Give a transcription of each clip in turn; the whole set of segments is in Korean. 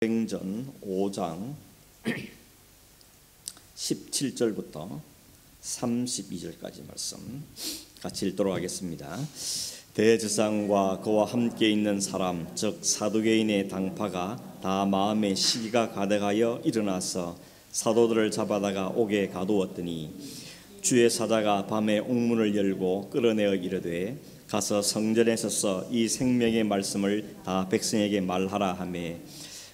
사도행전 5장 17절부터 32절까지 말씀 같이 읽도록 하겠습니다. 대제사장과 그와 함께 있는 사람 즉 사두개인의 당파가 다 마음에 시기가 가득하여 일어나서 사도들을 잡아다가 옥에 가두었더니 주의 사자가 밤에 옥문을 열고 끌어내어 이르되 가서 성전에 서서 이 생명의 말씀을 다 백성에게 말하라 하며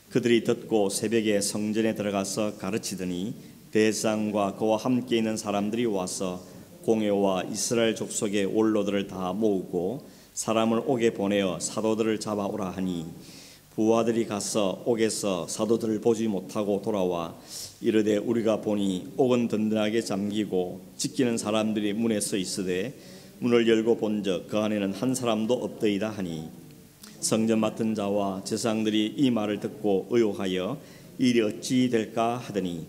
그들이 듣고 새벽에 성전에 들어가서 가르치더니 대제사장과 그와 함께 있는 사람들이 와서 공회와 이스라엘 족속의 원로들을 다 모으고 사람을 옥에 보내어 사도들을 잡아오라 하니 부하들이 가서 옥에서 사도들을 보지 못하고 돌아와 이르되 우리가 보니 옥은 든든하게 잠기고 지키는 사람들이 문에 서 있으되 문을 열고 본즉 그 안에는 한 사람도 없더이다 하니 성전 맡은 자와 제사장들이 이 말을 듣고 의혹하여 일이 어찌 될까 하더니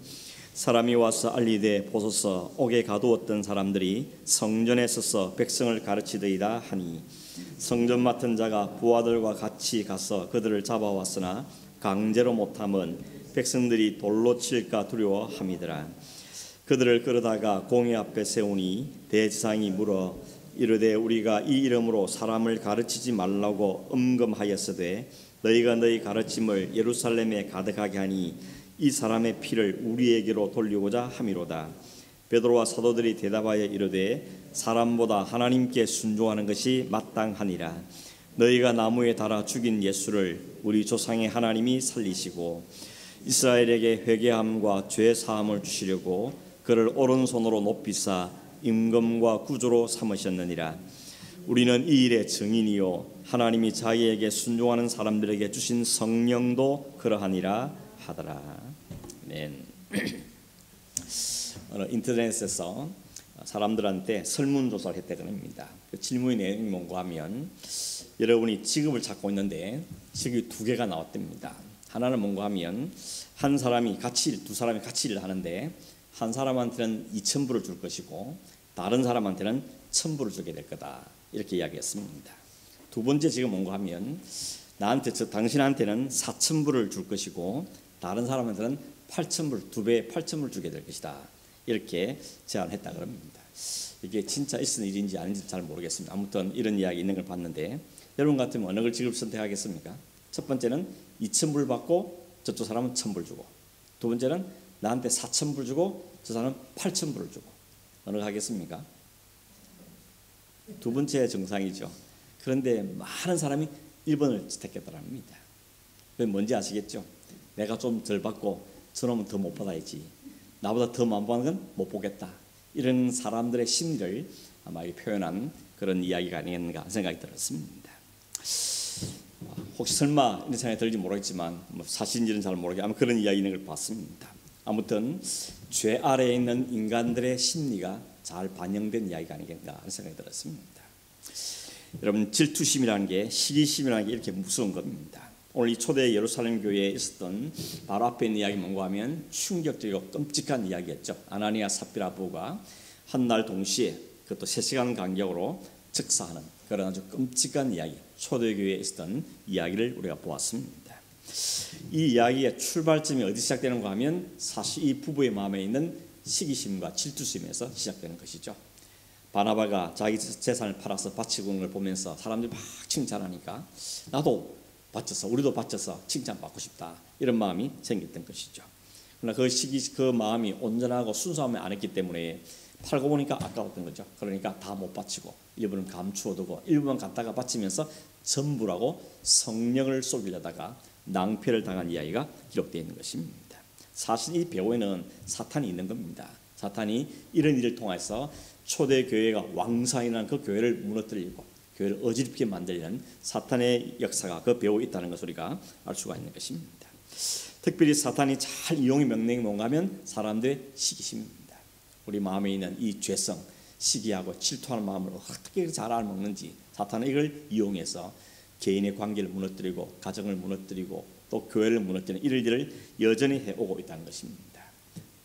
사람이 와서 알리되 보소서 옥에 가두었던 사람들이 성전에 서서 백성을 가르치더이다 하니 성전 맡은 자가 부하들과 같이 가서 그들을 잡아왔으나 강제로 못함은 백성들이 돌로 칠까 두려워함이더라. 그들을 끌어다가 공회 앞에 세우니 대제사장이 물어 이르되 우리가 이 이름으로 사람을 가르치지 말라고 음금하였으되 너희가 너희 가르침을 예루살렘에 가득하게 하니 이 사람의 피를 우리에게로 돌리고자 함이로다. 베드로와 사도들이 대답하여 이르되 사람보다 하나님께 순종하는 것이 마땅하니라. 너희가 나무에 달아 죽인 예수를 우리 조상의 하나님이 살리시고 이스라엘에게 회개함과 죄 사함을 주시려고 그를 오른손으로 높이사 임금과 구주로 삼으셨느니라. 우리는 이 일의 증인이요 하나님이 자기에게 순종하는 사람들에게 주신 성령도 그러하니라 하더라. 아멘. 인터넷에서 사람들한테 설문조사를 했다고 합니다. 그 질문의 내용이 뭔가 하면 여러분이 직업을 찾고 있는데 직업이 두 개가 나왔답니다. 하나는 뭔가 하면 한 사람이 같이 두 사람이 같이 일을 하는데 한 사람한테는 2,000불을 줄 것이고 다른 사람한테는 1,000불을 주게 될 거다. 이렇게 이야기했습니다. 두 번째 지금 뭔가 하면 당신한테는 4,000불을 줄 것이고 다른 사람한테는 8,000불, 2배의 8,000불을 주게 될 것이다. 이렇게 제안했다 그럽니다. 이게 진짜 있은 일인지 아닌지 잘 모르겠습니다. 아무튼 이런 이야기 있는 걸 봤는데 여러분 같으면 어느 걸 직업 선택하겠습니까? 첫 번째는 2,000불 받고 저쪽 사람은 1,000불 주고, 두 번째는 나한테 4,000불 주고 저 사람은 8,000불을 주고, 어느 거 하겠습니까? 두 번째 정상이죠. 그런데 많은 사람이 1번을 택했다고 합니다. 그게 뭔지 아시겠죠? 내가 좀 덜 받고 저놈은 더 못 받아야지, 나보다 더 많이 받는 건 못 보겠다, 이런 사람들의 심리를 아마 표현한 그런 이야기가 아니겠는가 생각이 들었습니다. 혹시 설마 이런 생각이 들지 모르겠지만 사실인지는 잘 모르겠지만 아마 그런 이야기 있는 걸 봤습니다. 아무튼 죄 아래에 있는 인간들의 심리가 잘 반영된 이야기가 아니겠는가 하는 생각이 들었습니다. 여러분, 질투심이라는 게, 시기심이라는 게 이렇게 무서운 겁니다. 오늘 이 초대 예루살렘 교회에 있었던 바로 앞에 있는 이야기 뭔가 하면 충격적이고 끔찍한 이야기였죠. 아나니아 삽비라 부부가 한날 동시에, 그것도 3시간 간격으로 즉사하는 그런 아주 끔찍한 이야기, 초대 교회에 있었던 이야기를 우리가 보았습니다. 이 이야기의 출발점이 어디 시작되는가 하면 사실 이 부부의 마음에 있는 시기심과 질투심에서 시작되는 것이죠. 바나바가 자기 재산을 팔아서 바치고 있는 걸 보면서 사람들이 막 칭찬하니까 나도 바쳐서, 우리도 바쳐서 칭찬받고 싶다, 이런 마음이 생겼던 것이죠. 그러나 그 마음이 온전하고 순수함에 안 했기 때문에 팔고 보니까 아까웠던 거죠. 그러니까 다 못 바치고 일부는 감추어두고 일부만 갖다가 바치면서 전부라고 성령을 쏘기려다가 낭패를 당한 이야기가 기록되어 있는 것입니다. 사실 이 배후에는 사탄이 있는 겁니다. 사탄이 이런 일을 통해서 초대교회가 왕성이라는 그 교회를 무너뜨리고 교회를 어지럽게 만들려는 사탄의 역사가 그 배후에 있다는 것을 우리가 알 수가 있는 것입니다. 특별히 사탄이 잘 이용의 명령이 뭔가 하면 사람들의 시기심입니다. 우리 마음에 있는 이 죄성, 시기하고 질투하는 마음을 어떻게 잘 알아먹는지 사탄은 이걸 이용해서 개인의 관계를 무너뜨리고 가정을 무너뜨리고 또 교회를 무너뜨리는 이런 일을 여전히 해오고 있다는 것입니다.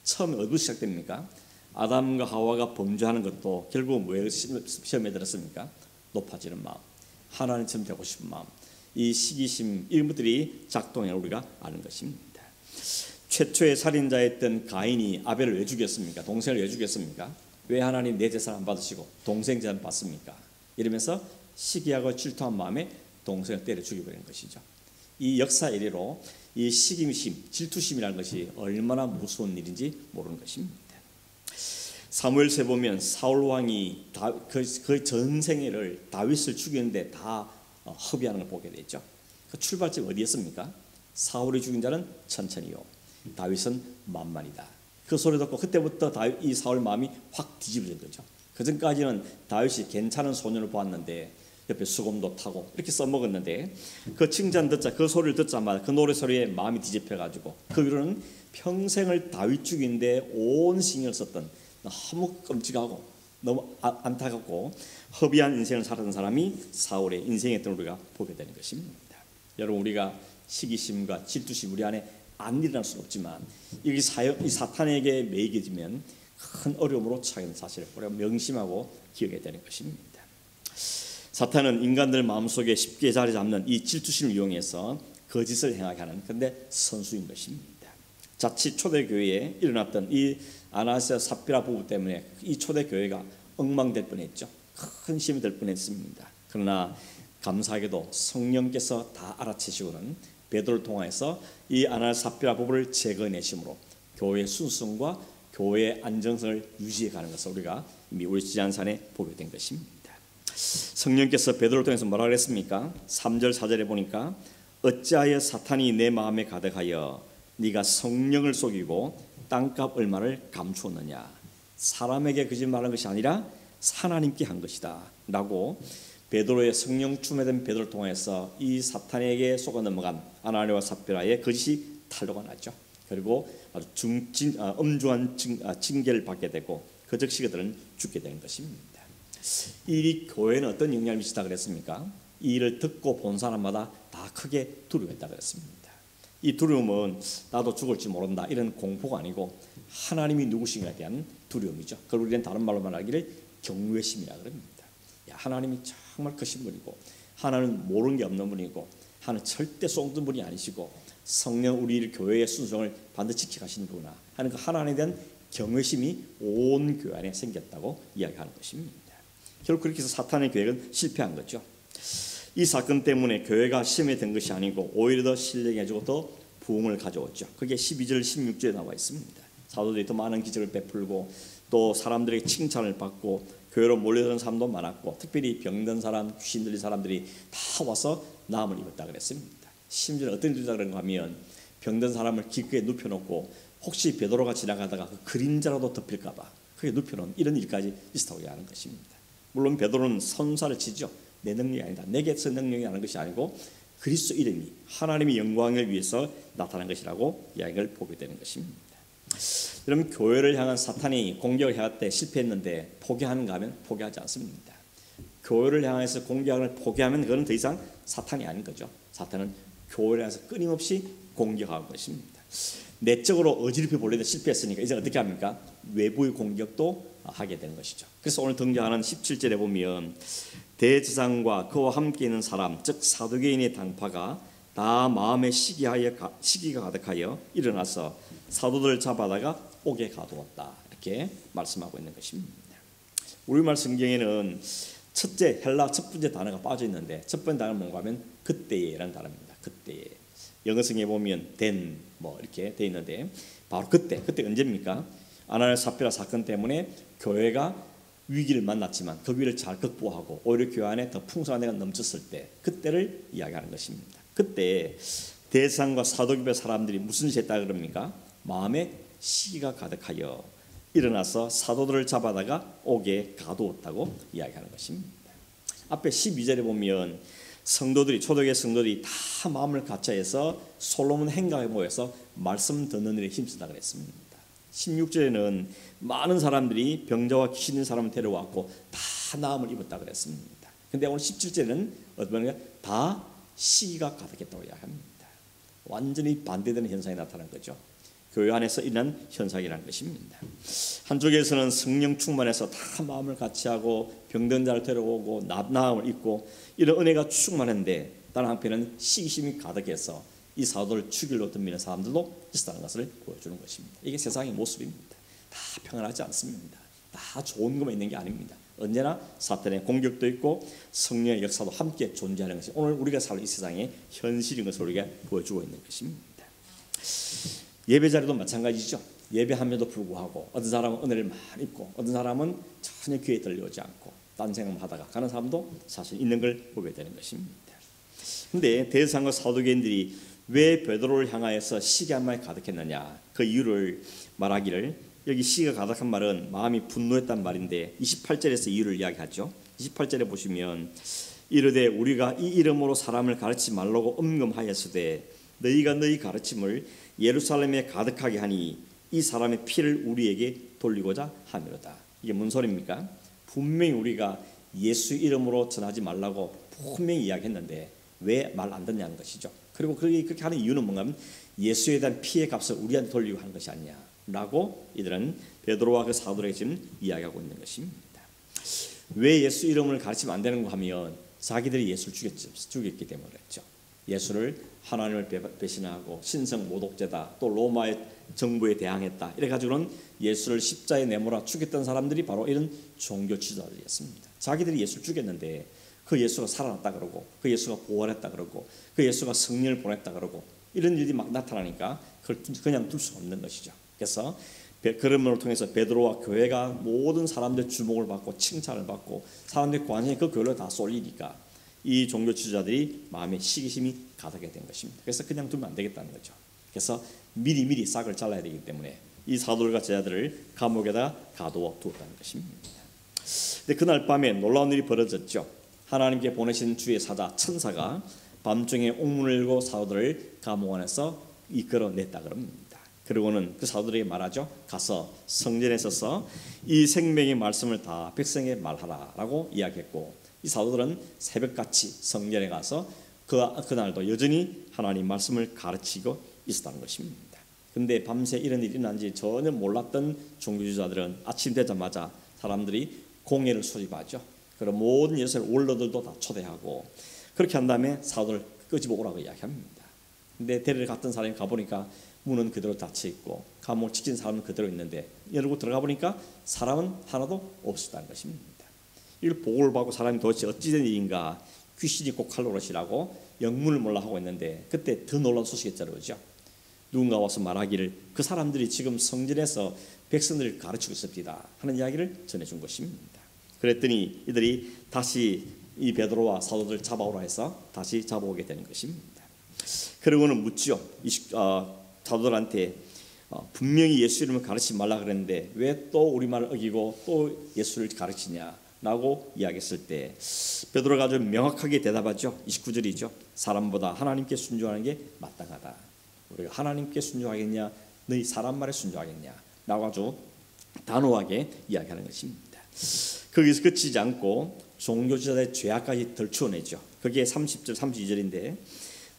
처음에 어디서 시작됩니까? 아담과 하와가 범죄하는 것도 결국 뭐에 시험에 들었습니까? 높아지는 마음, 하나님처럼 되고 싶은 마음, 이 시기심 이런 것들이 작동해 우리가 아는 것입니다. 최초의 살인자였던 가인이 아벨을 왜 죽였습니까? 동생을 왜 죽였습니까? 왜 하나님 내 재산 안 받으시고 동생 재산 받습니까? 이러면서 시기하고 질투한 마음에 동생을 때려 죽여버리는 것이죠. 이 역사 이래로 이 시기심, 질투심이라는 것이 얼마나 무서운 일인지 모르는 것입니다. 사무엘서에 보면 사울 왕이 그 전생애를 다윗을 죽이는데 다 허비하는 걸 보게 되죠. 그 출발점이 어디였습니까? 사울이 죽인 자는 천천히요, 다윗은 만만이다. 그 소리 듣고 그때부터 이 사울 마음이 확 뒤집어진 거죠. 그 전까지는 다윗이 괜찮은 소년을 보았는데 옆에 수금도 타고 이렇게 써먹었는데 그 칭찬 듣자, 그 소리를 듣자마자 그 노래 소리에 마음이 뒤집혀가지고 그 위로는 평생을 다윗 죽이는데 온 신경을 썼던 너무 끔찍하고 너무 안타깝고 허비한 인생을 살았던 사람이 사울의 인생이었던 우리가 보게 되는 것입니다. 여러분, 우리가 시기심과 질투심 우리 안에 안 일어날 수는 없지만 이 사탄에게 매이게 되면 큰 어려움으로 처하게 되는 사실을 우리가 명심하고 기억해야 되는 것입니다. 사탄은 인간들 마음속에 쉽게 자리 잡는 이 질투심을 이용해서 거짓을 행하게 하는 그런데 선수인 것입니다. 자칫 초대교회에 일어났던 이 아나니아 삽비라 부부 때문에 이 초대교회가 엉망될 뻔했죠. 큰 시험이 될 뻔했습니다. 그러나 감사하게도 성령께서 다 알아채시고는 베드로를 통해서 이 아나니아 삽비라 부부를 제거해내심으로 교회의 순수성과 교회의 안정성을 유지해가는 것을 우리가 이미 우리 지안산에 보게 된 것입니다. 성령께서 베드로를 통해서 뭐라 그랬습니까? 3절 4절에 보니까 어찌하여 사탄이 내 마음에 가득하여 네가 성령을 속이고 땅값 얼마를 감추었느냐. 사람에게 거짓말한 것이 아니라 하나님께 한 것이다 라고 베드로의 성령 충만된 베드로를 통해서 이 사탄에게 속아 넘어간 아나니아와 삽비라의 거짓이 탄로가 났죠. 그리고 아주 엄중한 징계를 받게 되고 그 즉시 그들은 죽게 되는 것입니다. 이 교회는 어떤 영향을 미치다 그랬습니까? 이 일을 듣고 본 사람마다 다 크게 두려워했다 그랬습니다. 이 두려움은 나도 죽을지 모른다 이런 공포가 아니고 하나님이 누구신가에 대한 두려움이죠. 그걸 우리는 다른 말로 말하기를 경외심이라 그럽니다. 하나님이 정말 크신 분이고 하나님은 모르는 게 없는 분이고 하나님은 절대 속는 분이 아니시고 성령 우리 교회의 순종을 반드시 지켜가시는구나 하는 그 하나님에 대한 경외심이 온 교회 안에 생겼다고 이야기하는 것입니다. 결국 그렇게 해서 사탄의 계획은 실패한 거죠. 이 사건 때문에 교회가 시험에 든 것이 아니고 오히려 더 신령해지고 더 부흥을 가져왔죠. 그게 12절 16절에 나와 있습니다. 사도들이 더 많은 기적을 베풀고 또 사람들에게 칭찬을 받고 교회로 몰려드는 사람도 많았고 특별히 병든 사람, 귀신 들린 사람들이 다 와서 나음을 입었다 그랬습니다. 심지어 어떤 일이다 그런가 하면 병든 사람을 기꺼이 눕혀놓고 혹시 베드로가 지나가다가 그 그림자라도 덮일까 봐 그게 눕혀놓은 이런 일까지 있었다고 하는 것입니다. 물론 베드로는 선사를 치죠. 내 능력이 아니다. 내게서 능력이 나는 것이 아니고 그리스도 이름이 하나님의 영광을 위해서 나타난 것이라고 이야기를 보게 되는 것입니다. 여러분, 교회를 향한 사탄이 공격을 해야 때 실패했는데 포기하는가 하면 포기하지 않습니다. 교회를 향해서 공격을 포기하면 그건 더 이상 사탄이 아닌 거죠. 사탄은 교회를 향해서 끊임없이 공격하는 것입니다. 내적으로 어지럽히 보려다 실패했으니까 이제 어떻게 합니까? 외부의 공격도 하게 되는 것이죠. 그래서 오늘 등장하는 17절에 보면 대제사장과 그와 함께 있는 사람 즉 사두개인의 당파가 다 마음에 시기가 가득하여 일어나서 사도들을 잡아다가 옥에 가두었다 이렇게 말씀하고 있는 것입니다. 우리말 성경에는 첫째 헬라 첫 번째 단어가 빠져 있는데 첫 번째 단어는 뭔가 하면 그때에라는 단어입니다. 그때에 영어 성경에 보면 then 뭐 이렇게 돼 있는데 바로 그때 언제입니까? 아나니아 삽비라 사건 때문에 교회가 위기를 만났지만 그 위기를 잘 극복하고 오히려 교회 안에 더 풍성한 애가 넘쳤을 때 그때를 이야기하는 것입니다. 그때 대제사장과 사도교회 사람들이 무슨 짓을 했다 그럽니까? 마음에 시기가 가득하여 일어나서 사도들을 잡아다가 옥에 가두었다고 이야기하는 것입니다. 앞에 12절에 보면 성도들이 초대교회 성도들이 다 마음을 같이해서 솔로몬 행각에 모여서 말씀 듣는 일에 힘쓰다 그랬습니다. 16절에는 많은 사람들이 병자와 귀신 있는 사람을 데려왔고 다 나음을 입었다 그랬습니다. 근데 오늘 17절에는 어떤 다 시기가 가득했다고 이야기합니다. 완전히 반대되는 현상이 나타난 거죠. 교회 안에서 일어난 현상이라는 것입니다. 한쪽에서는 성령 충만해서 다 마음을 같이하고 병든 자를 데려오고 나음을 입고 이런 은혜가 충만한데 다른 한편은 시기심이 가득해서 이 사도를 죽이려 덤비는 사람들도 있었다는 것을 보여주는 것입니다. 이게 세상의 모습입니다. 다 평안하지 않습니다. 다 좋은 것만 있는 게 아닙니다. 언제나 사탄의 공격도 있고 성령의 역사도 함께 존재하는 것이 오늘 우리가 사는 이 세상의 현실인 것을 우리가 보여주고 있는 것입니다. 예배 자리도 마찬가지죠. 예배함에도 불구하고 어떤 사람은 은혜를 많이 입고 어떤 사람은 전혀 귀에 들려오지 않고 딴 생각만 하다가 가는 사람도 사실 있는 걸 보게 되는 것입니다. 그런데 대제사장과 사두개인들이 왜 베드로를 향하여서 시기 한 마디 가득했느냐, 그 이유를 말하기를, 여기 시가 가득한 말은 마음이 분노했단 말인데 28절에서 이유를 이야기하죠. 28절에 보시면 이르되 우리가 이 이름으로 사람을 가르치지 말라고 엄금하였으되 너희가 너희 가르침을 예루살렘에 가득하게 하니 이 사람의 피를 우리에게 돌리고자 함이로다. 이게 뭔 소리입니까? 분명히 우리가 예수 이름으로 전하지 말라고 분명히 이야기했는데 왜 말 안 듣냐는 것이죠. 그리고 그렇게 하는 이유는 뭔가 하면 예수에 대한 피의 값을 우리한테 돌리고 하는 것이 아니냐라고 이들은 베드로와 그 사도들에게 지금 이야기하고 있는 것입니다. 왜 예수 이름을 가르치면 안 되는가 하면 자기들이 예수를 죽였기 때문에 그랬죠. 예수를 하나님을 배신하고 신성 모독죄다, 또 로마의 정부에 대항했다, 이래가지고는 예수를 십자에 내몰아 죽였던 사람들이 바로 이런 종교 지도자들이었습니다. 자기들이 예수를 죽였는데 그 예수가 살아났다 그러고 그 예수가 부활했다 그러고 그 예수가 성령을 보냈다 그러고 이런 일이 막 나타나니까 그걸 그냥 둘 수 없는 것이죠. 그래서 그런 을 통해서 베드로와 교회가 모든 사람들의 주목을 받고 칭찬을 받고 사람들의 관심이 그 교회로 다 쏠리니까 이 종교 지도자들이 마음에 시기심이 가득하게 된 것입니다. 그래서 그냥 두면 안 되겠다는 거죠. 그래서 미리 싹을 잘라야 되기 때문에 이 사도들과 제자들을 감옥에다 가두어 두었다는 것입니다. 근데 그날 밤에 놀라운 일이 벌어졌죠. 하나님께 보내신 주의 사자 천사가 밤중에 옥문을 열고 사도들을 감옥 안에서 이끌어냈다 그럽니다. 그리고는 그 사도들에게 말하죠. 가서 성전에 서서 이 생명의 말씀을 다 백성에게 말하라라고 이야기했고, 이 사도들은 새벽같이 성전에 가서 그날도 여전히 하나님 말씀을 가르치고 있었다는 것입니다. 그런데 밤새 이런 일이 일어난지 전혀 몰랐던 종교주의자들은 아침 되자마자 사람들이 공회를 소집하죠. 그리고 모든 예수의 원로들도 다 초대하고 그렇게 한 다음에 사도를 끄집어 오라고 이야기합니다. 근데 데리러 갔던 사람이 가보니까 문은 그대로 닫혀 있고 감옥을 지킨 사람은 그대로 있는데 열고 들어가 보니까 사람은 하나도 없었다는 것입니다. 이걸 보고를 받고 사람이 도대체 어찌된 일인가, 귀신이 꼭 칼로 오시라고 영문을 몰라 하고 있는데 그때 더 놀라운 소식이 들어오죠. 누군가 와서 말하기를 그 사람들이 지금 성전에서 백성들을 가르치고 있습니다 하는 이야기를 전해준 것입니다. 그랬더니 이들이 다시 이 베드로와 사도들 잡아오라 해서 다시 잡아오게 되는 것입니다. 그러고는 묻죠. 사도들한테 분명히 예수 이름을 가르치지 말라 그랬는데 왜 또 우리 말을 어기고 또 예수를 가르치냐라고 이야기했을 때 베드로가 아주 명확하게 대답하죠. 29절이죠. 사람보다 하나님께 순종하는 게 마땅하다. 우리가 하나님께 순종하겠냐, 너희 사람 말에 순종하겠냐 라고 아주 단호하게 이야기하는 것입니다. 거기서 그치지 않고 종교지자들의 죄악까지 덜추어내죠. 그게 30절 32절인데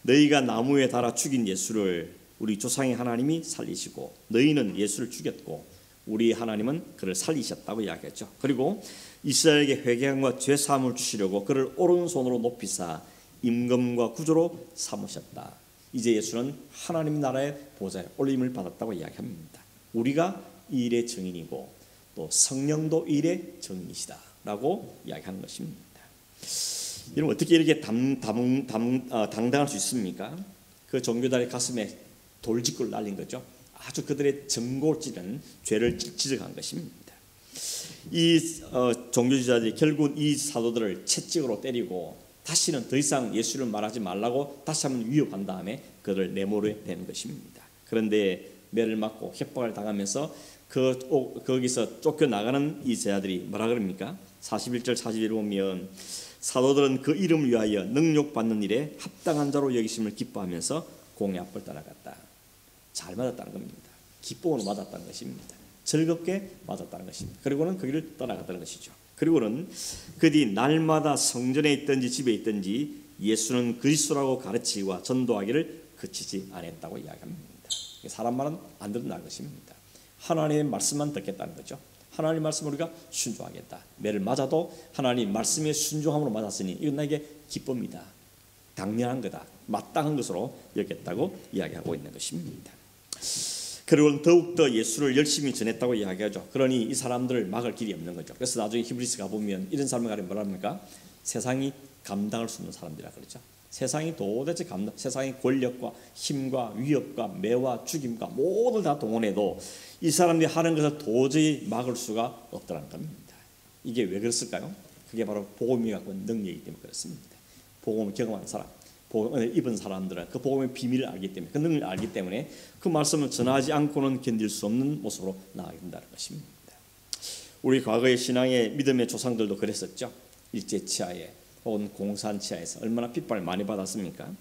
너희가 나무에 달아 죽인 예수를 우리 조상의 하나님이 살리시고 너희는 예수를 죽였고 우리 하나님은 그를 살리셨다고 이야기했죠. 그리고 이스라엘에게 회개함과 죄사함을 주시려고 그를 오른손으로 높이사 임금과 구주로 삼으셨다. 이제 예수는 하나님 나라의 보좌에 올림을 받았다고 이야기합니다. 우리가 이 일의 증인이고 또 성령도 이 일의 증인이시다라고 이야기하는 것입니다. 여러분 어떻게 이렇게 당당할 수 있습니까? 그 종교단의 가슴에 돌직구를 날린 거죠. 아주 그들의 전골 찌른 죄를 지적한 것입니다. 이 종교지자들이 결국 이 사도들을 채찍으로 때리고 다시는 더 이상 예수를 말하지 말라고 다시 한번 위협한 다음에 그들을 내모르게 되는 것입니다. 그런데 매를 맞고 협박을 당하면서 거기서 쫓겨나가는 이 제자들이 뭐라 그럽니까? 41절 42절 보면 사도들은 그 이름을 위하여 능욕받는 일에 합당한 자로 여기심을 기뻐하면서 공의 앞을 따라갔다. 잘 맞았다는 겁니다. 기쁨으로 맞았다는 것입니다. 즐겁게 맞았다는 것입니다. 그리고는 그 길을 떠나갔다는 것이죠. 그리고는 그 뒤 날마다 성전에 있든지 집에 있든지 예수는 그리스도라고 가르치기와 전도하기를 그치지 않았다고 이야기합니다. 사람 말은 안 듣는다는 것입니다. 하나님의 말씀만 듣겠다는 거죠. 하나님 말씀 우리가 순종하겠다. 매를 맞아도 하나님 말씀의 순종함으로 맞았으니 이건 나에게 기쁩니다. 당연한 거다, 마땅한 것으로 여겼다고 이야기하고 있는 것입니다. 그리고 더욱더 예수를 열심히 전했다고 이야기하죠. 그러니 이 사람들을 막을 길이 없는 거죠. 그래서 나중에 히브리서 가보면 이런 사람을 가리면 뭐라 합니까? 세상이 감당할 수 없는 사람들이라 그러죠. 세상이 도대체 세상의 권력과 힘과 위협과 매와 죽임과 모두 다 동원해도 이 사람들이 하는 것을 도저히 막을 수가 없다는 겁니다. 이게 왜 그랬을까요? 그게 바로 복음이 갖고 있는 능력이기 때문에 그렇습니다. 복음을 경험한 사람, 복음을 입은 사람들은 그 복음의 비밀을 알기 때문에, 그 능력을 알기 때문에 그 말씀을 전하지 않고는 견딜 수 없는 모습으로 나아가게 된다는 것입니다. 우리 과거의 신앙의 믿음의 조상들도 그랬었죠. 일제치하에 혹은 공산치하에서 얼마나 핍박을 많이 받았습니까?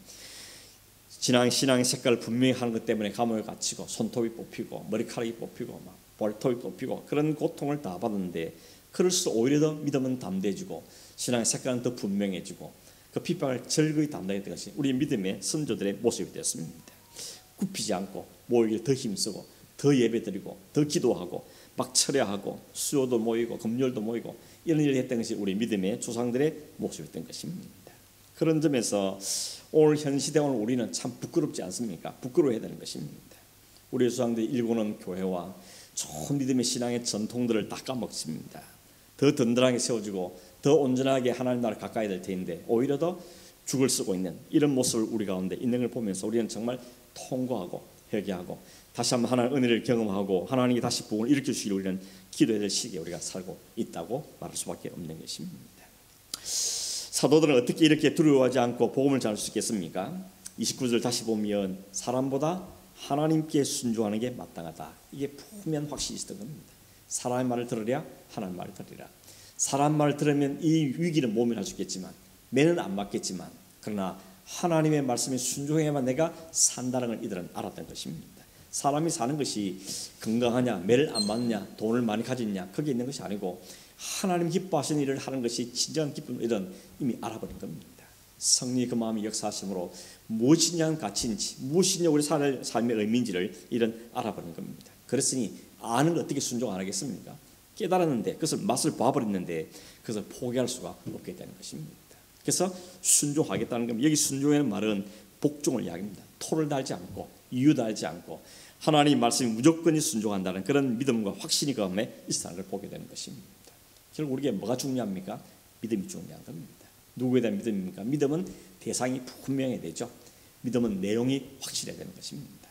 신앙의 색깔을 분명히 하는 것 때문에 감옥에 갇히고 손톱이 뽑히고 머리카락이 뽑히고 막 볼톱이 뽑히고 그런 고통을 다 받았는데, 그럴수록 오히려 더 믿음은 담대해지고 신앙의 색깔은 더 분명해지고 그 핍박을 절거히 담당했던 것이 우리 믿음의 선조들의 모습이 되었습니다. 굽히지 않고 모이기를 더 힘쓰고 더 예배드리고 더 기도하고 막 철야하고 수요도 모이고 금요일도 모이고 이런 일을 했던 것이 우리 믿음의 조상들의 모습이었던 것입니다. 그런 점에서 오늘 현 시대 오늘 우리는 참 부끄럽지 않습니까? 부끄러워해야 되는 것입니다. 우리 조상들이 일구는 교회와 좋은 믿음의 신앙의 전통들을 다 까먹습니다. 더 든든하게 세워지고 더 온전하게 하나님 나라를 가까이 될 텐데 오히려 더 죽을 쓰고 있는 이런 모습을 우리 가운데 있는 걸 보면서 우리는 정말 통과하고 회개하고 다시 한번 하나님의 은혜를 경험하고 하나님이 다시 복음을 일으켜 주시기를 우리는 기도해야 될 시기에 우리가 살고 있다고 말할 수밖에 없는 것입니다. 사도들은 어떻게 이렇게 두려워하지 않고 복음을 전할 수 있겠습니까? 29절 다시 보면 사람보다 하나님께 순종하는 게 마땅하다. 이게 분명 확실히 있었던 겁니다. 사람의 말을 들으랴 하나님의 말을 들으리라. 사람 말을 들으면 이 위기는 모면할 수 있겠지만 매는 안 맞겠지만 그러나 하나님의 말씀에 순종해야만 내가 산다는 걸 이들은 알았던 것입니다. 사람이 사는 것이 건강하냐, 매를 안 맞느냐, 돈을 많이 가졌냐 거기에 있는 것이 아니고 하나님 기뻐하시는 일을 하는 것이 진정한 기쁨, 이런 이미 알아버린 겁니다. 성령의 그 마음이 역사하심으로 무엇이냐 가치인지, 무엇이냐 우리 삶의 의미인지를 이런 알아버린 겁니다. 그랬으니 아는 걸 어떻게 순종 안 하겠습니까? 깨달았는데 그것을 맛을 봐버렸는데 그것을 포기할 수가 없게 되는 것입니다. 그래서 순종하겠다는 겁니다. 여기 순종하는 말은 복종을 이야기합니다. 토를 달지 않고 이유 달지 않고 하나님 말씀이 무조건이 순종한다는 그런 믿음과 확신이 그 마음에 있다는 걸 보게 되는 것입니다. 결국 우리에게 뭐가 중요합니까? 믿음이 중요한 겁니다. 누구에 대한 믿음입니까? 믿음은 대상이 분명해야 되죠. 믿음은 내용이 확실해야 되는 것입니다.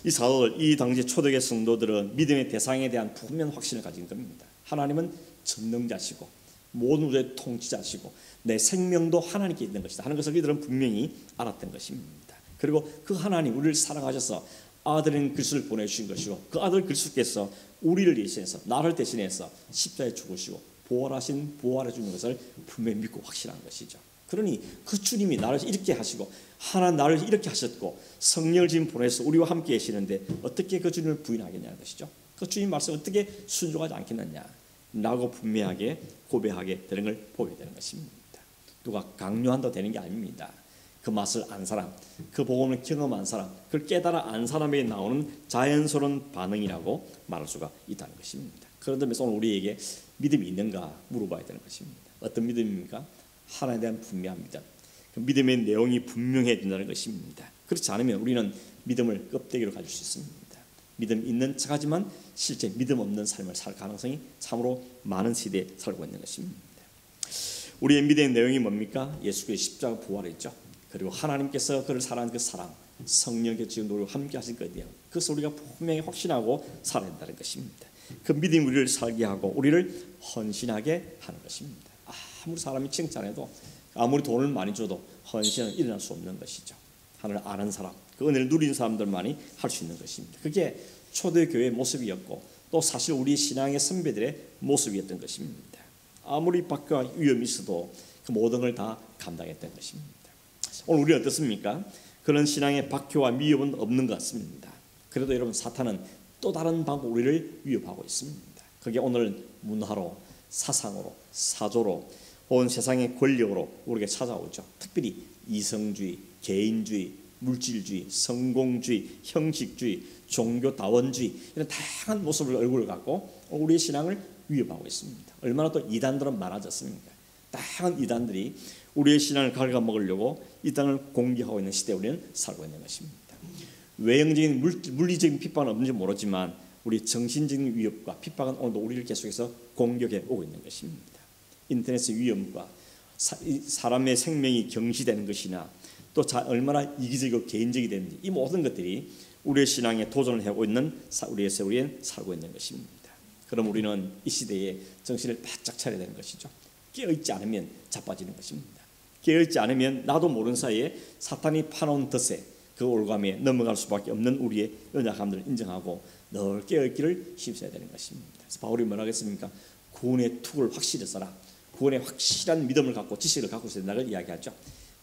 이 사도들, 이 당시 초대교회 성도들은 믿음의 대상에 대한 분명 확신을 가진 겁니다. 하나님은 전능자시고 모든 우주의 통치자시고 내 생명도 하나님께 있는 것이다 하는 것을 이들은 분명히 알았던 것입니다. 그리고 그 하나님 우리를 사랑하셔서 아들인 그리스도를 보내주신 것이고 그 아들 그리스도께서 우리를 대신해서 나를 대신해서 십자가에 죽으시고 부활해 주는 것을 분명히 믿고 확신한 것이죠. 그러니 그 주님이 나를 이렇게 하시고 하나님 나를 이렇게 하셨고 성령을 지금 보내서 우리와 함께 계시는데 어떻게 그 주님을 부인하겠냐는 것이죠. 그 주님 말씀 어떻게 순종하지 않겠느냐라고 분명하게 고백하게 되는 걸 보게 되는 것입니다. 누가 강요한다고 되는 게 아닙니다. 그 맛을 안 사람, 그 복음을 경험한 사람, 그걸 깨달아 안 사람에게 나오는 자연스러운 반응이라고 말할 수가 있다는 것입니다. 그런 점에서 오늘 우리에게 믿음이 있는가 물어봐야 되는 것입니다. 어떤 믿음입니까? 하나님에 대한 분명한 믿음. 그 믿음의 내용이 분명해야 된다는 것입니다. 그렇지 않으면 우리는 믿음을 껍데기로 가질 수 있습니다. 믿음 있는 척하지만 실제 믿음 없는 삶을 살 가능성이 참으로 많은 시대에 살고 있는 것입니다. 우리의 믿음의 내용이 뭡니까? 예수의 십자가 부활했죠. 그리고 하나님께서 그를 사랑한 그 사랑, 성령의 지금 우리와 함께 하실 것에 대한 그것을 우리가 분명히 확신하고 살아야 한다는 것입니다. 그 믿음이 우리를 살게 하고 우리를 헌신하게 하는 것입니다. 아무리 사람이 칭찬해도 아무리 돈을 많이 줘도 헌신은 일어날 수 없는 것이죠. 하나님을 아는 사람, 그 은혜를 누린 사람들만이 할 수 있는 것입니다. 그게 초대교회의 모습이었고 또 사실 우리 신앙의 선배들의 모습이었던 것입니다. 아무리 박해와 위험이 있어도 그 모든 걸 다 감당했던 것입니다. 오늘 우리는 어떻습니까? 그런 신앙의 박해와 위협은 없는 것 같습니다. 그래도 여러분 사탄은 또 다른 방법으로 우리를 위협하고 있습니다. 그게 오늘 문화로, 사상으로, 사조로, 온 세상의 권력으로 우리에게 찾아오죠. 특별히 이성주의, 개인주의, 물질주의, 성공주의, 형식주의, 종교다원주의 이런 다양한 모습을 얼굴을 갖고 우리의 신앙을 위협하고 있습니다. 얼마나 또 이단들은 많아졌습니까? 다양한 이단들이 우리의 신앙을 갉아먹으려고 이 땅을 공격하고 있는 시대에 우리는 살고 있는 것입니다. 외형적인 물리적인 핍박은 없는지 모르지만 우리 정신적인 위협과 핍박은 오늘도 우리를 계속해서 공격해 오고 있는 것입니다. 인터넷의 위험과 사람의 생명이 경시되는 것이나 또 얼마나 이기적이고 개인적이 되는지 이 모든 것들이 우리의 신앙에 도전을 하고 있는 우리의 세월에 살고 있는 것입니다. 그럼 우리는 이 시대에 정신을 바짝 차려야 되는 것이죠. 깨어있지 않으면 자빠지는 것입니다. 깨어있지 않으면 나도 모르는 사이에 사탄이 파놓은 덫에 그 올감에 넘어갈 수밖에 없는 우리의 연약함들을 인정하고 늘 깨어있기를 힘써야 되는 것입니다. 그래서 바울이 뭐라 하겠습니까? 구원의 툭을 확실히 써라. 구원의 확실한 믿음을 갖고 지식을 갖고 있어야 된다고 이야기하죠.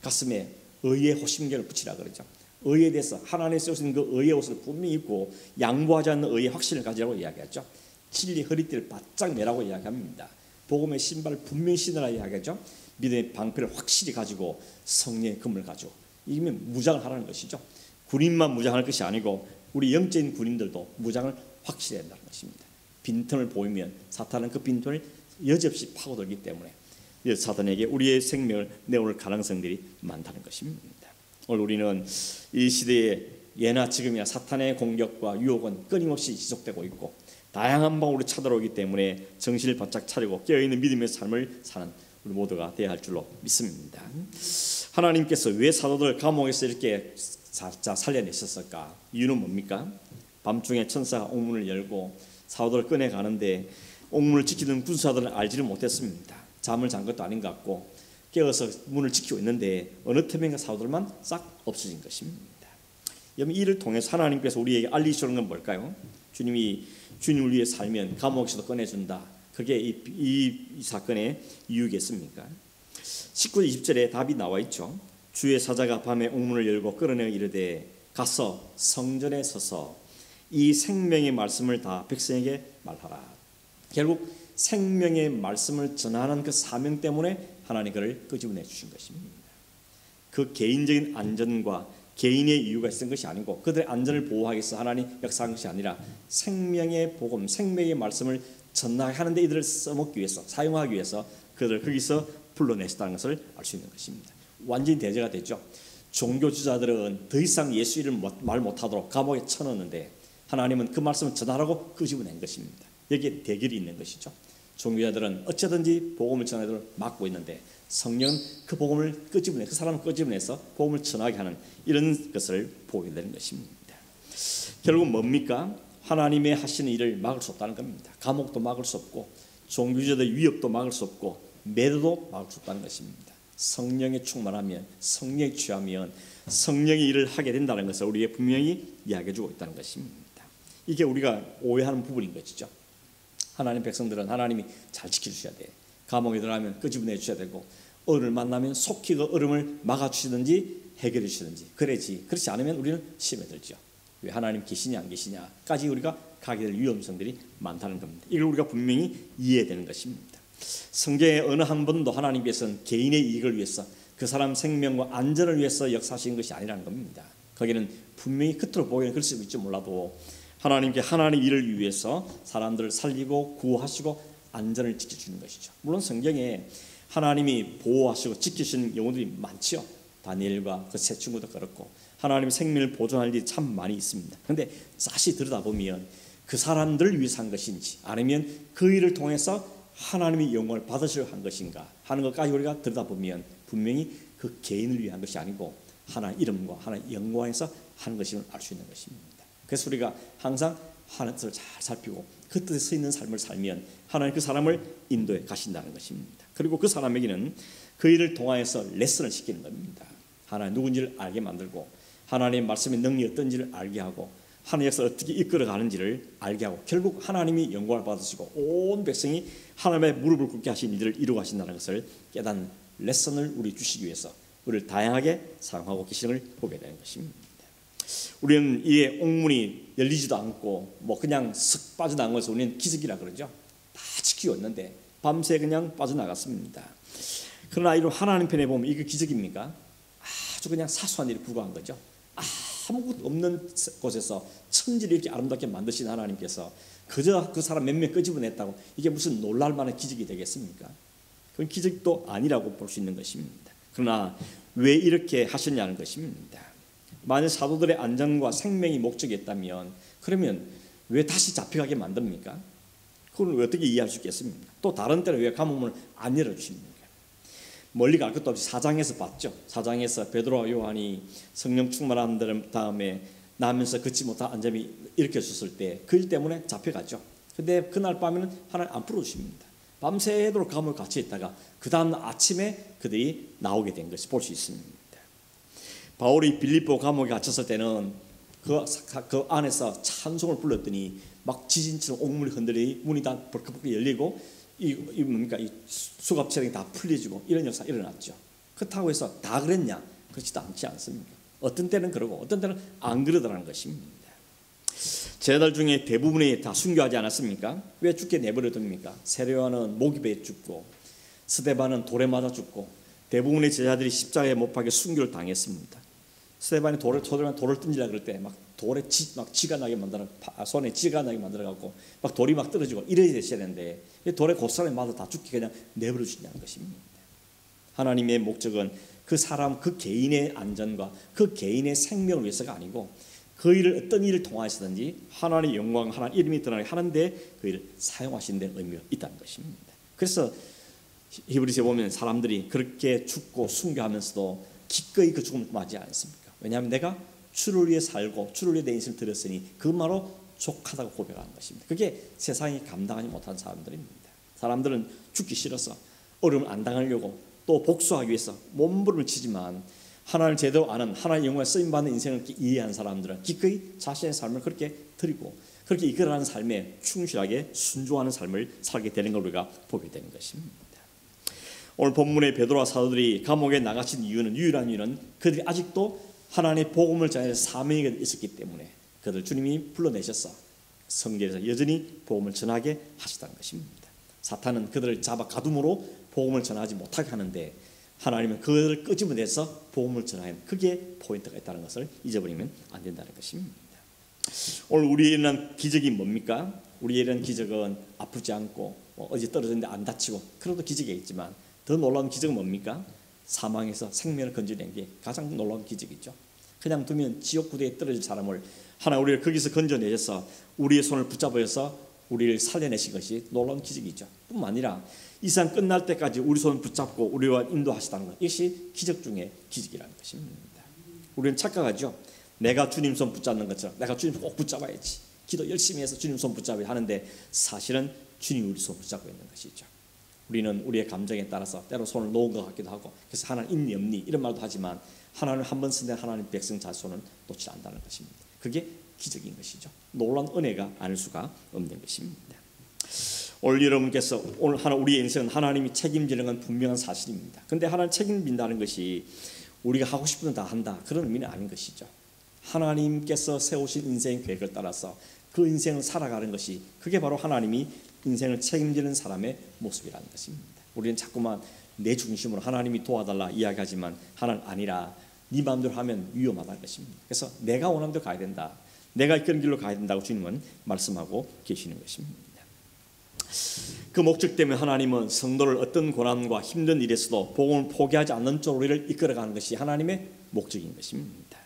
가슴에 의의 호심경을 붙이라 그러죠. 의에 대해서 하나님의 쓰신 그 의의 옷을 분명히 입고 양보하지 않는 의의 확신을 가지라고 이야기하죠. 진리 허리띠를 바짝 매라고 이야기합니다. 복음의 신발을 분명히 신으라 이야기하죠. 믿음의 방패를 확실히 가지고 성령의 금을 가지고 이기면 무장을 하라는 것이죠. 군인만 무장할 것이 아니고 우리 영적인 군인들도 무장을 확실히 한다는 것입니다. 빈틈을 보이면 사탄은 그 빈틈을 여지없이 파고들기 때문에 사탄에게 우리의 생명을 내어올 가능성들이 많다는 것입니다. 오늘 우리는 이 시대에 예나 지금이나 사탄의 공격과 유혹은 끊임없이 지속되고 있고 다양한 방법으로 찾아오기 때문에 정신을 바짝 차리고 깨어있는 믿음의 삶을 사는 우리 모두가 되어야 할 줄로 믿습니다. 하나님께서 왜 사도들 감옥에서 이렇게 살려내셨을까? 이유는 뭡니까? 밤중에 천사가 옥문을 열고 사도들을 꺼내가는데 옥문을 지키는 군사들은 알지를 못했습니다. 잠을 잔 것도 아닌 것 같고 깨어서 문을 지키고 있는데 어느 틈엔가 사도들만 싹 없어진 것입니다. 여러분 이를 통해서 하나님께서 우리에게 알리시는 건 뭘까요? 주님이 주님을 위해 살면 감옥에서도 꺼내준다. 그게 이 사건의 이유겠습니까? 19절 20절에 답이 나와 있죠. 주의 사자가 밤에 옥문을 열고 끌어내어 이르되 가서 성전에 서서 이 생명의 말씀을 다 백성에게 말하라. 결국 생명의 말씀을 전하는 그 사명 때문에 하나님 그를 끄집어내 주신 것입니다. 그 개인적인 안전과 개인의 이유가 있는 것이 아니고 그들의 안전을 보호하기 위해서 하나님 역사한 것이 아니라 생명의 복음, 생명의 말씀을 전하는데 이들을 써먹기 위해서 사용하기 위해서 그들을 거기서 불러내셨다는 것을 알 수 있는 것입니다. 완전히 대제가 됐죠. 종교 지도자들은 더 이상 예수 이름을 말 못하도록 감옥에 쳐넣었는데 하나님은 그 말씀을 전하라고 끄집어낸 것입니다. 여기에 대결이 있는 것이죠. 종교자들은 어쩌든지 복음을 전하도록 막고 있는데 성령은 그 복음을 끄집어내 그 사람을 끄집어내서 복음을 전하게 하는 이런 것을 보게 되는 것입니다. 결국 뭡니까? 하나님의 하시는 일을 막을 수 없다는 겁니다. 감옥도 막을 수 없고 종교자들의 위협도 막을 수 없고 매도도 막을 수 없다는 것입니다. 성령에 충만하면 성령에 취하면 성령의 일을 하게 된다는 것을 우리에게 분명히 이야기해주고 있다는 것입니다. 이게 우리가 오해하는 부분인 것이죠. 하나님 백성들은 하나님이 잘 지켜주셔야 돼. 감옥에 들어가면 끄집어내 주셔야 되고 얼음을 만나면 속히 그 얼음을 막아주시든지 해결해 주시든지 그래야지. 그렇지 않으면 우리는 시험에 들죠. 왜 하나님 계시냐 안 계시냐까지 우리가 가게 될 위험성들이 많다는 겁니다. 이걸 우리가 분명히 이해해야 되는 것입니다. 성경의 어느 한 번도 하나님께서는 개인의 이익을 위해서 그 사람 생명과 안전을 위해서 역사하시는 것이 아니라는 겁니다. 거기는 분명히 겉으로 보기에는 그럴 수 있지 몰라도 하나님께 하나님 일을 위해서 사람들을 살리고 구호하시고 안전을 지켜주는 것이죠. 물론 성경에 하나님이 보호하시고 지키시는 영혼들이 많지요. 다니엘과 그 세 친구도 그렇고 하나님의 생명을 보존할 일이 참 많이 있습니다. 그런데 다시 들여다보면 그 사람들을 위해서 한 것인지 아니면 그 일을 통해서 하나님의 영광을 받으시려 한 것인가 하는 것까지 우리가 들여다보면 분명히 그 개인을 위한 것이 아니고 하나의 이름과 하나의 영광에서 하는 것임을 알 수 있는 것입니다. 그래서 우리가 항상 하나님을 잘 살피고 그 뜻에 서 있는 삶을 살면 하나님 그 사람을 인도해 가신다는 것입니다. 그리고 그 사람에게는 그 일을 통하여서 레슨을 시키는 겁니다. 하나님 누군지를 알게 만들고 하나님의 말씀의 능력이 어떤지를 알게 하고 하나님께서 어떻게 이끌어가는지를 알게 하고 결국 하나님이 영광을 받으시고 온 백성이 하나님의 무릎을 꿇게 하신 일을 이루어 가신다는 것을 깨닫는 레슨을 우리 주시기 위해서 우리를 다양하게 사용하고 계시는 걸 보게 되는 것입니다. 우리는 이에 옥문이 열리지도 않고 뭐 그냥 쓱 빠져나간 것을 우리는 기적이라 그러죠. 다 지키고 있는데 밤새 그냥 빠져나갔습니다. 그러나 이런 하나님 편에 보면 이게 기적입니까? 아주 그냥 사소한 일에 불과한 거죠. 아무것도 없는 곳에서 천지를 이렇게 아름답게 만드신 하나님께서 그저 그 사람 몇 명 끄집어냈다고 이게 무슨 놀랄 만한 기적이 되겠습니까? 그건 기적도 아니라고 볼 수 있는 것입니다. 그러나 왜 이렇게 하셨냐는 것입니다. 만약 사도들의 안전과 생명이 목적이었다면 그러면 왜 다시 잡혀가게 만듭니까? 그걸 어떻게 이해할 수 있겠습니까? 또 다른 때는 왜 감옥문을 안 열어주십니까? 멀리 갈 것도 없이 4장에서 봤죠. 4장에서 베드로와 요한이 성령 충만한 다음에 나면서 걷지 못한 안잠이 일으켜졌을 때 그 일 때문에 잡혀가죠. 근데 그날 밤에는 하나님 안 풀어주십니다. 밤새도록 감옥에 갇혀 있다가 그 다음 아침에 그들이 나오게 된 것을 볼 수 있습니다. 바울이 빌립보 감옥에 갇혔을 때는 그 안에서 찬송을 불렀더니 막 지진처럼 옥문이 흔들리니 문이 다 벌컥벌컥 열리고 이 수갑체령이 다 풀려지고 이런 역사가 일어났죠. 그렇다고 해서 다 그랬냐? 그렇지도 않지 않습니까? 어떤 때는 그러고 어떤 때는 안 그러더라는 것입니다. 제자들 중에 대부분이 다 순교하지 않았습니까? 왜 죽게 내버려둡니까? 세례요한은 모기배에 죽고 스데반은 돌에 맞아 죽고 대부분의 제자들이 십자가에 못 박혀 순교를 당했습니다. 스데반이 돌을 던지려 그럴 때 막 돌에 쥐가 나게 만들어 손에 쥐가 나게 만들어 갖고 막 돌이 막 떨어지고 이래야 되는데 돌에 곧사람에 맞아 다 죽게 그냥 내버려 주냐는 것입니다. 하나님의 목적은 그 사람 그 개인의 안전과 그 개인의 생명을 위해서가 아니고 그 일을 어떤 일을 통하시든지 하나님의 영광, 하나님 이름이 드러나게 하는데 그 일을 사용하시는 데 의미가 있다는 것입니다. 그래서 히브리서에 보면 사람들이 그렇게 죽고 순교하면서도 기꺼이 그 죽음을 맞지 않습니까? 왜냐하면 내가 주를 위해 살고 주를 위해 내 인생을 드렸으니 그말로 족하다고 고백하는 것입니다. 그게 세상이 감당하지 못한 사람들입니다. 사람들은 죽기 싫어서 어려움을 안 당하려고 또 복수하기 위해서 몸부림을 치지만 하나님을 제대로 아는 하나님의 영광에 쓰임받는 인생을 이해한 사람들은 기꺼이 자신의 삶을 그렇게 드리고 그렇게 이끌어가는 삶에 충실하게 순종하는 삶을 살게 되는 걸 우리가 보게 되는 것입니다. 오늘 본문의 베드로와 사도들이 감옥에 나가신 유일한 이유는 그들이 아직도 하나님의 복음을 전할 사명이 있었기 때문에 그들 주님이 불러내셔서 성전에서 여전히 복음을 전하게 하시다는 것입니다. 사탄은 그들을 잡아 가둠으로 복음을 전하지 못하게 하는데 하나님은 그들을 끄집어내서 복음을 전하는 그게 포인트가 있다는 것을 잊어버리면 안 된다는 것입니다. 오늘 우리의 일어난 기적이 뭡니까? 우리의 일어난 기적은 아프지 않고 어디 떨어졌는데 안 다치고 그래도 기적이겠지만 더 놀라운 기적은 뭡니까? 사망에서 생명을 건져낸 게 가장 놀라운 기적이죠. 그냥 두면 지옥 구덩이에 떨어질 사람을 하나 우리를 거기서 건져내셔서 우리의 손을 붙잡아서 우리를 살려내신 것이 놀라운 기적이죠. 뿐만 아니라 이 세상 끝날 때까지 우리 손을 붙잡고 우리와 인도하시다는 것, 이것이 기적 중에 기적이라는 것입니다. 우리는 착각하죠. 내가 주님 손 붙잡는 것처럼 내가 주님 꼭 붙잡아야지, 기도 열심히 해서 주님 손 붙잡아야 하는데 사실은 주님이 우리 손 붙잡고 있는 것이죠. 우리는 우리의 감정에 따라서 때로 손을 놓은 것 같기도 하고 그래서 하나님 있니 없니 이런 말도 하지만 하나님 한 번 쓴 하나님 백성 자 손은 놓지 않는다는 것입니다. 그게 기적인 것이죠. 놀라운 은혜가 아닐 수가 없는 것입니다. 오늘 여러분께서 오늘 우리의 인생은 하나님이 책임지는 건 분명한 사실입니다. 그런데 하나님 책임진다는 것이 우리가 하고 싶은 다 한다 그런 의미는 아닌 것이죠. 하나님께서 세우신 인생 계획을 따라서 그 인생을 살아가는 것이 그게 바로 하나님이 인생을 책임지는 사람의 모습이라는 것입니다. 우리는 자꾸만 내 중심으로 하나님이 도와달라 이야기하지만 하나님 아니라 네 마음대로 하면 위험하다는 것입니다. 그래서 내가 원하는 대로 가야 된다, 내가 이끄는 길로 가야 된다고 주님은 말씀하고 계시는 것입니다. 그 목적 때문에 하나님은 성도를 어떤 고난과 힘든 일에서도 복음을 포기하지 않는 쪽으로 우리를 이끌어가는 것이 하나님의 목적인 것입니다.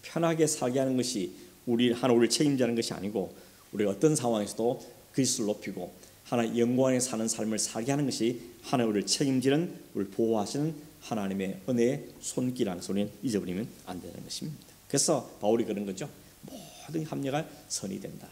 편하게 살게 하는 것이 우리를 책임지는 것이 아니고 우리가 어떤 상황에서도 그리스도를 높이고 하나님의 영광에 사는 삶을 살게 하는 것이 하나님 우리를 책임지는, 우리를 보호하시는 하나님의 은혜의 손길이라는 소리는 잊어버리면 안 되는 것입니다. 그래서 바울이 그런 거죠. 모든 합력할 선이 된다.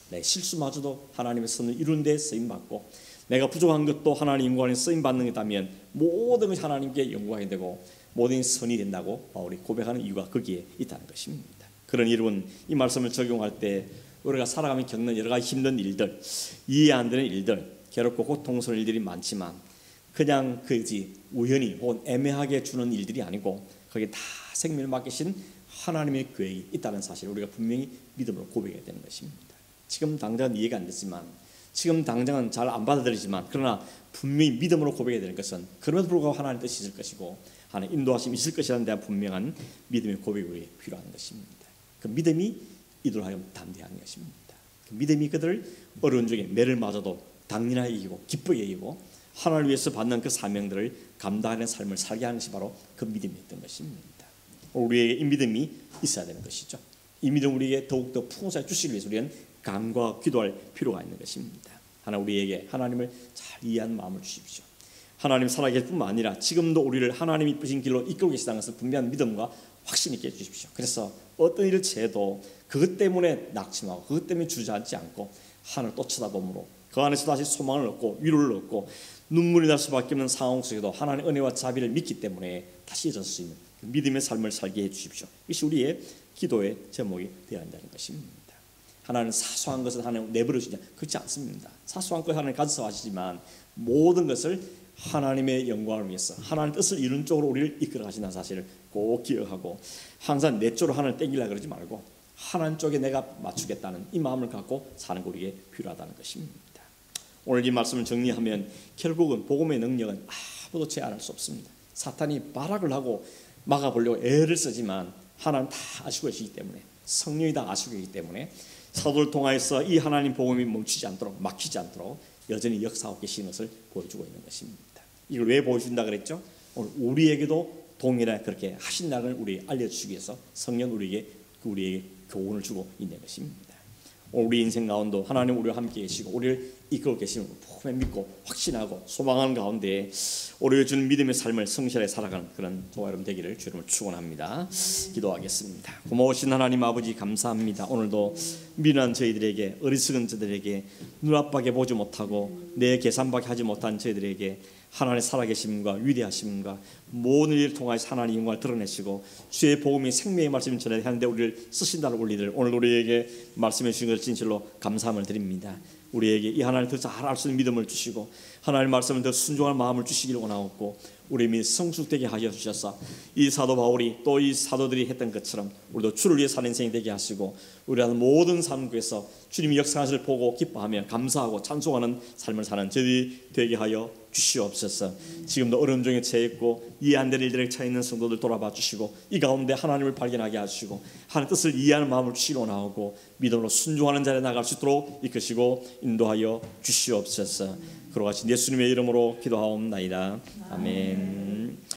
내 실수마저도 하나님의 선을 이루는 데 쓰임받고 내가 부족한 것도 하나님 영광에 쓰임받는 것이라면 모든 것이 하나님께 영광이 되고 모든 선이 된다고 바울이 고백하는 이유가 거기에 있다는 것입니다. 그런 여러분 이 말씀을 적용할 때 우리가 살아가며 겪는 여러 가지 힘든 일들, 이해 안 되는 일들, 괴롭고 고통스러운 일들이 많지만 그냥 우연히 혹은 애매하게 주는 일들이 아니고 거기에 다 생명을 맡기신 하나님의 계획이 있다는 사실을 우리가 분명히 믿음으로 고백해야 되는 것입니다. 지금 당장은 이해가 안 됐지만 지금 당장은 잘 안 받아들이지만 그러나 분명히 믿음으로 고백해야 되는 것은 그럼에도 불구하고 하나님의 뜻이 있을 것이고 하나님 인도하심이 있을 것이라는 대한 분명한 믿음의 고백이 필요한 것입니다. 그 믿음이 이들로 하여금 담대한 것입니다. 그 믿음이 그들을 어려운 중에 매를 맞아도 당연하게 이기고 기쁘게 이기고 하나님을 위해서 받는 그 사명들을 감당하는 삶을 살게 하는 것이 바로 그 믿음이었던 것입니다. 우리에게 이 믿음이 있어야 되는 것이죠. 이 믿음 우리에게 더욱더 풍성하게 주시기 위해서 우리는 간구하고 기도할 필요가 있는 것입니다. 우리에게 하나님을 잘 이해하는 마음을 주십시오. 하나님 살아계실 뿐만 아니라 지금도 우리를 하나님이 이끄신 길로 이끌고 계시다는 것을 분명한 믿음과 확신 있게 해주십시오. 그래서 어떤 일을 채도 그것 때문에 낙심하고 그것 때문에 주저앉지 않고 하늘을 또 쳐다보므로 그 안에서 다시 소망을 얻고 위로를 얻고 눈물이 날 수밖에 없는 상황 속에도 하나님의 은혜와 자비를 믿기 때문에 다시 일어설 수 있는 믿음의 삶을 살게 해주십시오. 이것이 우리의 기도의 제목이 되어야 한다는 것입니다. 하나님은 사소한 것을 하나님 내버려 주지 그렇지 않습니다. 사소한 것 하나님 가져서 하시지만 모든 것을 하나님의 영광을 위해서 하나님의 뜻을 이룬 쪽으로 우리를 이끌어 가신다는 사실을 꼭 기억하고 항상 내 쪽으로 하나님을 땡기려고 그러지 말고 하나님 쪽에 내가 맞추겠다는 이 마음을 갖고 사는 게 우리에게 필요하다는 것입니다. 오늘 이 말씀을 정리하면 결국은 복음의 능력은 아무도 제한할 수 없습니다. 사탄이 발악을 하고 막아보려고 애를 쓰지만 하나님 다 아시고 계시기 때문에 성령이 다 아시고 계시기 때문에 사도를 통하여서 이 하나님 복음이 멈추지 않도록 막히지 않도록 여전히 역사하고 계시는 것을 보여주고 있는 것입니다. 이걸 왜 보여준다 그랬죠? 오늘 우리에게도 동일하게 그렇게 하신다는 우리 알려주시기 위해서 성령 우리에게 교훈을 주고 있는 것입니다. 우리 인생 가운데 하나님 우리와 함께 계시고 우리를 이끌고 계시는 걸 믿고 확신하고 소망하는 가운데 우리가 주는 믿음의 삶을 성실하게 살아가는 그런 저와 여러분 되기를 주님을 축원합니다. 기도하겠습니다. 고마우신 하나님 아버지 감사합니다. 오늘도 미련한 저희들에게 어리석은 저들에게 눈앞밖에 보지 못하고 내 계산밖에 하지 못한 저희들에게 하나님의 살아계심과 위대하심과 모든 일을 통하여 하나님의 영광을 드러내시고 주의 복음이 생명의 말씀을 전해야 하는데 우리를 쓰신다는 원리들 오늘 우리에게 말씀해 주신 것을 진실로 감사함을 드립니다. 우리에게 이 하나님을 더 잘 알 수 있는 믿음을 주시고 하나님의 말씀을 더 순종할 마음을 주시기를 원하옵고 우리 믿음 성숙되게 하여 주셔서 이 사도 바울이 또 이 사도들이 했던 것처럼 우리도 주를 위해 사는 인생이 되게 하시고 우리가 하는 모든 삶 속에서 주님이 역사하시를 보고 기뻐하며 감사하고 찬송하는 삶을 사는 저희들이 되게 하여 주시옵소서. 지금도 어려움 중에 처해 있고 이해 안 되는 일들에 처해 있는 성도들 돌아봐 주시고 이 가운데 하나님을 발견하게 하시고 하나님의 뜻을 이해하는 마음을 주시기 원하고 믿음으로 순종하는 자리에 나갈 수 있도록 이끄시고 인도하여 주시옵소서. 그러하신 예수님의 이름으로 기도하옵나이다. 아멘.